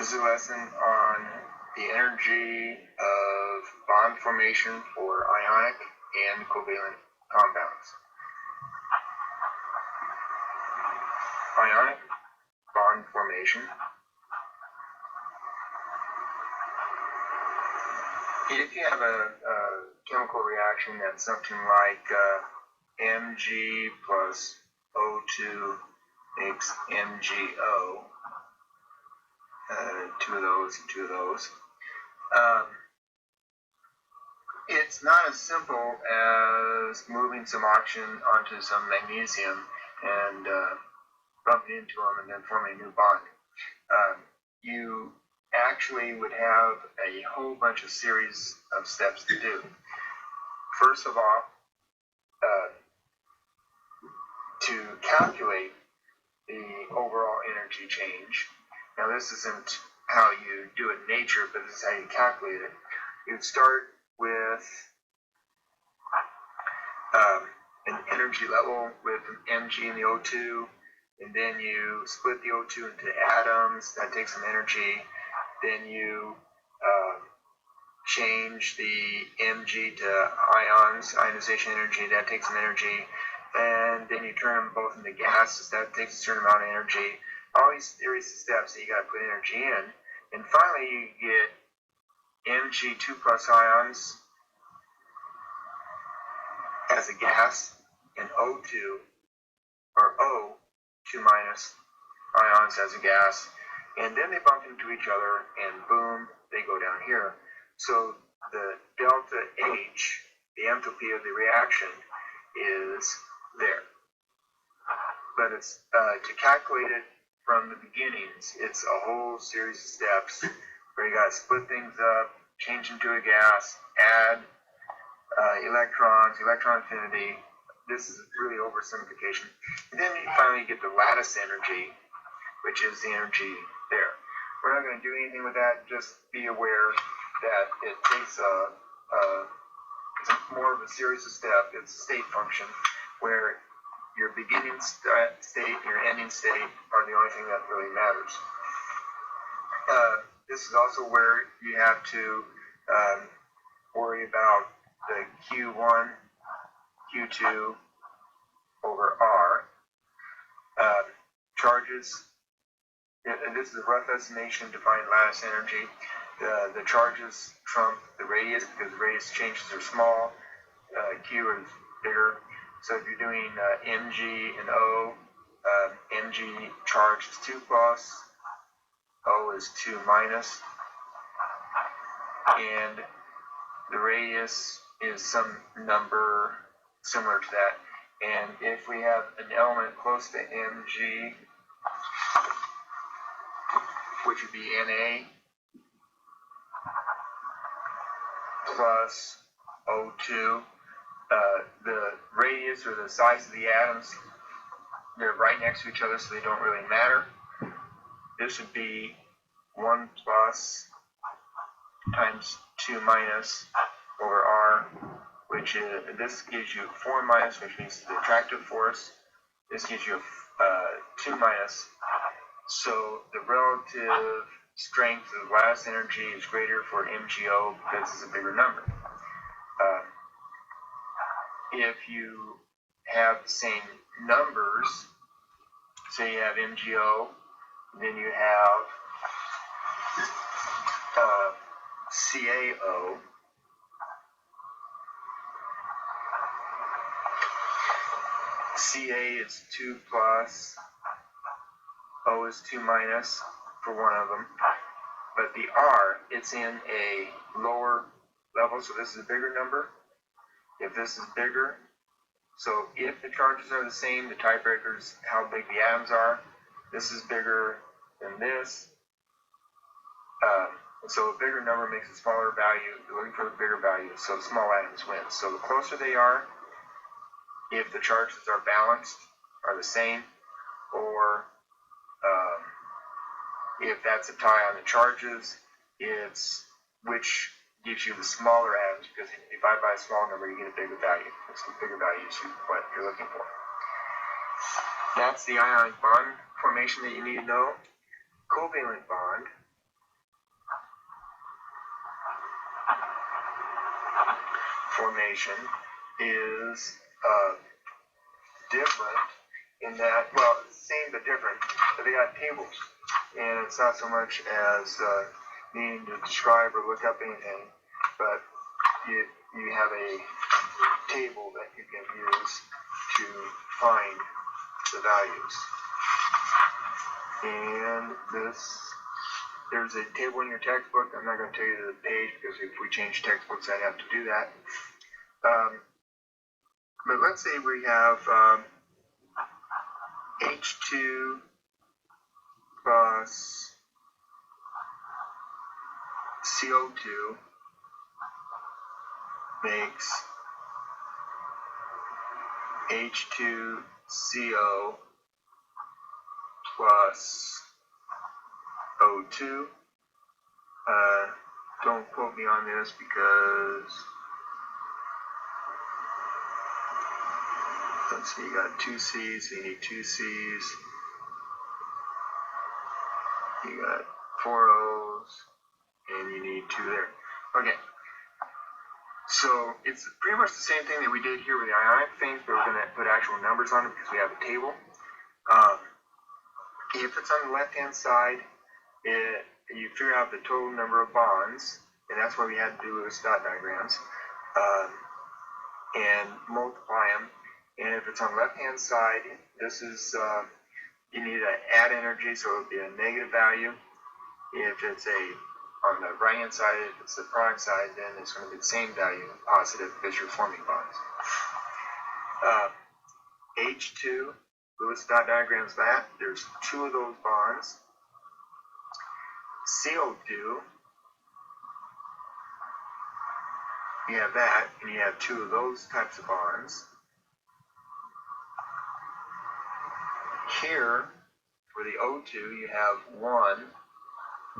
This is a lesson on the energy of bond formation for ionic and covalent compounds. Ionic bond formation. If you have a chemical reaction that's something like Mg plus O2 makes MgO, two of those and two of those, it's not as simple as moving some oxygen onto some magnesium and bumping into them and then forming a new bond. You actually would have a whole bunch of series of steps to do. First of all, to calculate the overall energy change. Now this isn't how you do it in nature, but this is how you calculate it. You'd start with an energy level with an Mg in the O2, and then you split the O2 into atoms. That takes some energy. Then you change the Mg to ions, ionization energy. That takes some energy. And then you turn them both into gases. That takes a certain amount of energy. All these series of steps that you got to put energy in. And finally you get Mg2 plus ions as a gas, and O2 or O2 minus ions as a gas, and then they bump into each other and boom, they go down here. So the delta H, the enthalpy of the reaction, is there. But it's to calculate it from the beginnings, it's a whole series of steps where you got to split things up, change into a gas, add electrons, electron affinity. This is really oversimplification. And then you finally get the lattice energy, which is the energy there. We're not going to do anything with that. Just be aware that it takes it's more of a series of steps. It's a state function where your beginning state and your ending state are the only thing that really matters. This is also where you have to worry about the Q1, Q2 over R. Charges, and this is a rough estimation to find lattice energy. The charges trump the radius because the radius changes are small. Q is bigger. So if you're doing Mg and O, Mg charge is 2 plus, O is 2 minus, and the radius is some number similar to that. And if we have an element close to Mg, which would be Na plus O2, the radius or the size of the atoms, they're right next to each other, so they don't really matter. This would be 1 plus times 2 minus over R, which is, this gives you 4 minus, which means the attractive force. This gives you 2 minus. So the relative strength of the lattice energy is greater for MgO because it's a bigger number. If you have the same numbers, say you have MgO, then you have CaO. Ca is 2 plus, O is 2 minus for one of them. But the R, it's in a lower level, so this is a bigger number. If this is bigger, so if the charges are the same, the tiebreaker is how big the atoms are. This is bigger than this. So a bigger number makes a smaller value. You're looking for the bigger value, so the small atoms win. So the closer they are, if the charges are balanced, are the same, or if that's a tie on the charges, it's which gives you the smaller atoms, because if you divide by a small number, you get a bigger value. So the bigger value is what you're looking for. That's the ionic bond formation that you need to know. Covalent bond formation is different in that, well, it's the same but different, but they got tables. And it's not so much as needing to describe or look up anything, but you have a table that you can use to find the values. And there's a table in your textbook. I'm not going to tell you the page because if we change textbooks, I'd have to do that. But let's say we have H2 plus CO2 makes H2CO plus O2. Don't quote me on this because, let's see, you got two C's, so you need two C's. You got four O's, and you need two there. Okay. So it's pretty much the same thing that we did here with the ionic things, but we're going to put actual numbers on it because we have a table. If it's on the left-hand side, you figure out the total number of bonds, and that's why we had to do Lewis dot diagrams, and multiply them. And if it's on the left-hand side, this is, you need to add energy, so it would be a negative value. If it's on the right-hand side, if it's the product side, then it's going to be the same value, positive, because you're forming bonds. H2, Lewis dot diagrams that. There's two of those bonds. CO2, you have that, and you have two of those types of bonds. Here, for the O2, you have one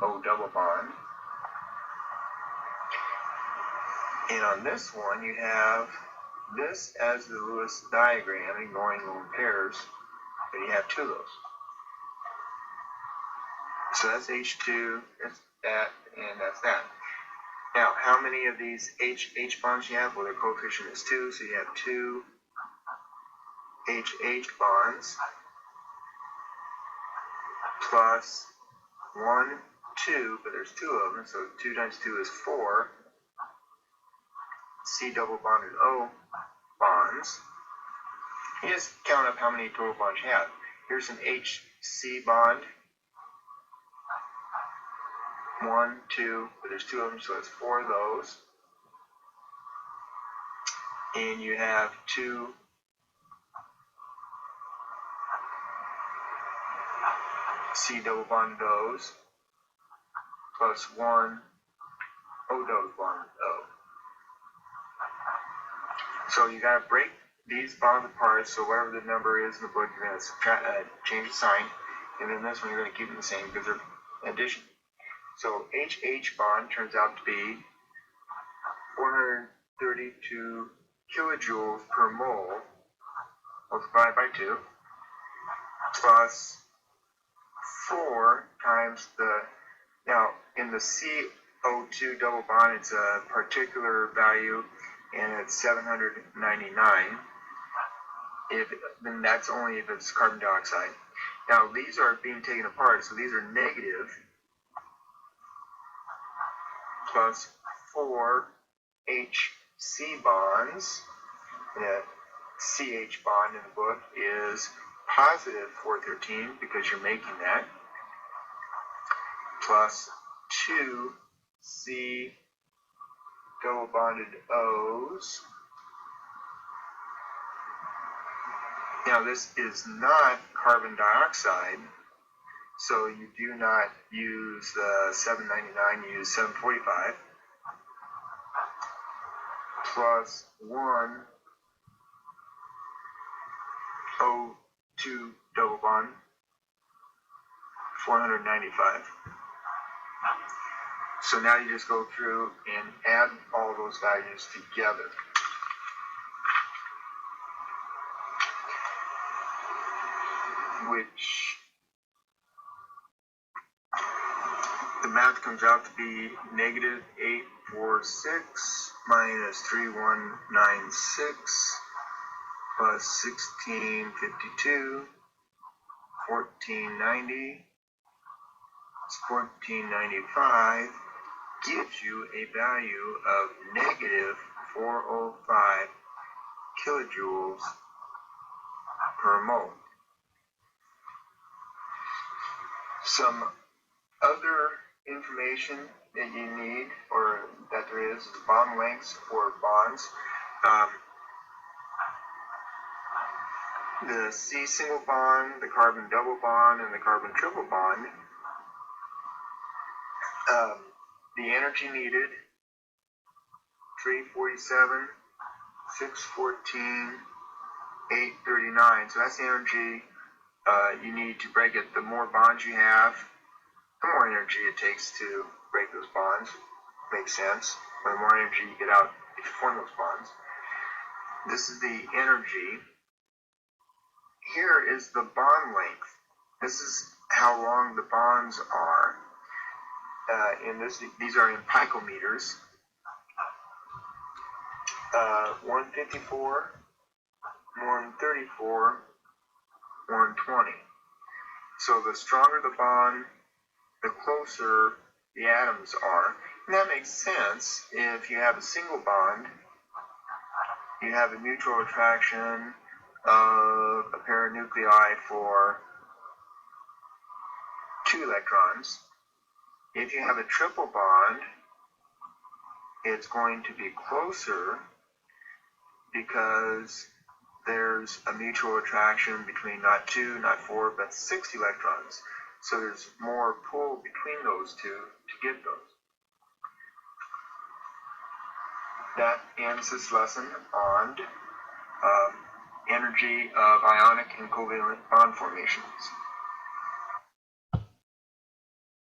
O double bond. And on this one, you have this as the Lewis diagram, ignoring lone pairs, and you have two of those. So that's H2, that's that, and that's that. Now, how many of these H bonds you have? Well, their coefficient is 2, so you have two HH bonds plus 1, 2, but there's two of them, so 2 times 2 is 4. C double bonded O bonds. You just count up how many total bonds you have. Here's an HC bond. 1, 2, but there's two of them, so it's 4 of those. And you have two C double bonded O's plus 1 O double bonded O. So you got to break these bonds apart, so whatever the number is in the book, you're going to change the sign, and then this one you're going to keep them the same because they're addition. So HH bond turns out to be 432 kilojoules per mole multiplied by 2 plus 4 times the, now in the CO2 double bond it's a particular value and it's 799. Then that's only if it's carbon dioxide. Now these are being taken apart, so these are negative plus 4 HC bonds. The CH bond in the book is positive 413 because you're making that, plus 2 C double bonded O's. Now this is not carbon dioxide, so you do not use 799, you use 745, plus 1 O2 double bond, 495. So now you just go through and add all those values together. Which the math comes out to be negative 846 minus 3196 plus 1652, 1490, 1495 gives you a value of negative 405 kilojoules per mole. Some other information that you need, or that there is bond lengths for bonds. The C single bond, the carbon double bond, and the carbon triple bond. The energy needed, 347, 614, 839. So that's the energy you need to break it. The more bonds you have, the more energy it takes to break those bonds. Makes sense. The more energy you get out if you form those bonds. This is the energy. Here is the bond length. This is how long the bonds are. These are in picometers. 154, 134, 120. So the stronger the bond, the closer the atoms are. And that makes sense. If you have a single bond, you have a mutual attraction of a pair of nuclei for 2 electrons. If you have a triple bond, it's going to be closer because there's a mutual attraction between not 2, not 4, but 6 electrons. So there's more pull between those two to get those. That ends this lesson on energy of ionic and covalent bond formations.